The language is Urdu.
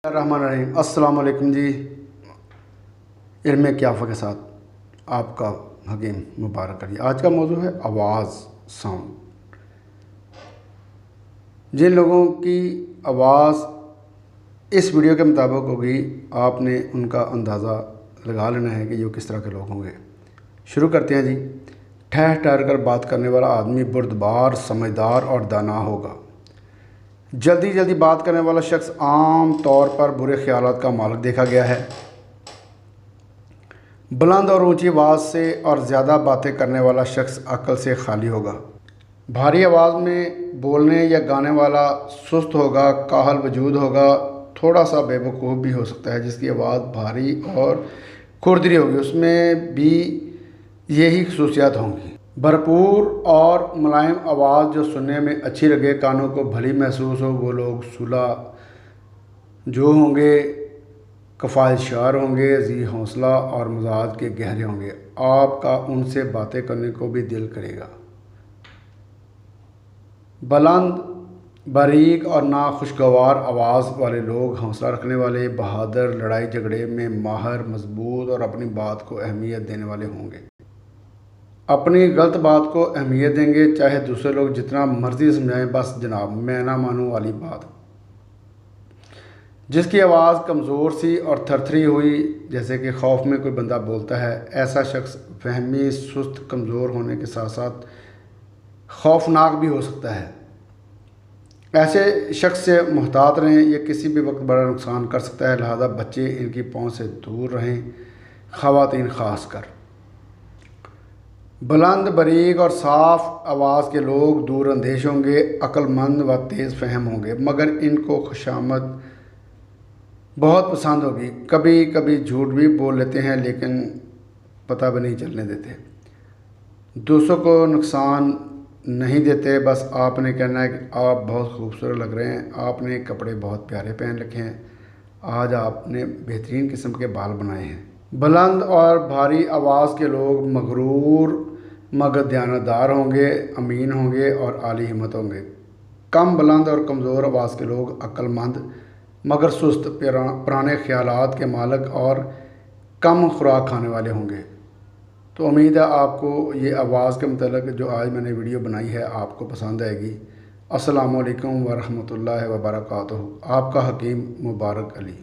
الرحمن الرحیم۔ السلام علیکم جی۔ علم کیافہ کے ساتھ آپ کا حکیم مبارک علی۔ آج کا موضوع ہے آواز، ساؤنڈ۔ جن لوگوں کی آواز اس ویڈیو کے مطابق ہوگی آپ نے ان کا اندازہ لگا لینا ہے کہ یہ کس طرح کے لوگ ہوں گے۔ شروع کرتے ہیں جی۔ ٹھہر ٹھہر کر بات کرنے والا آدمی بردبار، سمجھدار اور دانا ہوگا۔ جلدی جلدی بات کرنے والا شخص عام طور پر برے خیالات کا مالک دیکھا گیا ہے۔ بلند اور اونچی آواز سے اور زیادہ باتیں کرنے والا شخص عقل سے خالی ہوگا۔ بھاری آواز میں بولنے یا گانے والا سست ہوگا، کاہل وجود ہوگا، تھوڑا سا بے وقوف بھی ہو سکتا ہے۔ جس کی آواز بھاری اور کھردری ہوگی اس میں بھی یہی خصوصیات ہوں گی۔ بھرپور اور ملائم آواز جو سننے میں اچھی لگے، کانوں کو بھلی محسوس ہو، وہ لوگ صلح جو ہوں گے، کفایت شعر ہوں گے، ذی حوصلہ اور مزاج کے گہرے ہوں گے۔ آپ کا ان سے باتیں کرنے کو بھی دل کرے گا۔ بلند، باریک اور ناخوشگوار آواز والے لوگ حوصلہ رکھنے والے، بہادر، لڑائی جھگڑے میں ماہر، مضبوط اور اپنی بات کو اہمیت دینے والے ہوں گے۔ اپنی غلط بات کو اہمیت دیں گے، چاہے دوسرے لوگ جتنا مرضی سمجھائیں، بس جناب میں نہ مانوں والی بات۔ جس کی آواز کمزور سی اور تھرتھری ہوئی، جیسے کہ خوف میں کوئی بندہ بولتا ہے، ایسا شخص فہمی، سست، کمزور ہونے کے ساتھ ساتھ خوفناک بھی ہو سکتا ہے۔ ایسے شخص سے محتاط رہیں، یہ کسی بھی وقت بڑا نقصان کر سکتا ہے، لہذا بچے ان کی پہنچ سے دور رہیں، خواتین خاص کر۔ بلند، باریک اور صاف آواز کے لوگ دور اندیش ہوں گے، عقل مند و تیز فہم ہوں گے، مگر ان کو خوشامد بہت پسند ہوگی۔ کبھی کبھی جھوٹ بھی بول لیتے ہیں لیکن پتہ بھی نہیں چلنے دیتے۔ دوسروں کو نقصان نہیں دیتے، بس آپ نے کہنا ہے کہ آپ بہت خوبصورت لگ رہے ہیں، آپ نے کپڑے بہت پیارے پہن رکھے ہیں، آج آپ نے بہترین قسم کے بال بنائے ہیں۔ بلند اور بھاری آواز کے لوگ مغرور مگر دیانتدار ہوں گے، امین ہوں گے اور عالی ہمت ہوں گے۔ کم بلند اور کمزور آواز کے لوگ عقل مند مگر سست، پرانے خیالات کے مالک اور کم خوراک کھانے والے ہوں گے۔ تو امید ہے آپ کو یہ آواز کے متعلق جو آج میں نے ویڈیو بنائی ہے آپ کو پسند آئے گی۔ السلام علیکم ورحمۃ اللہ وبرکاتہ۔ آپ کا حکیم مبارک علی۔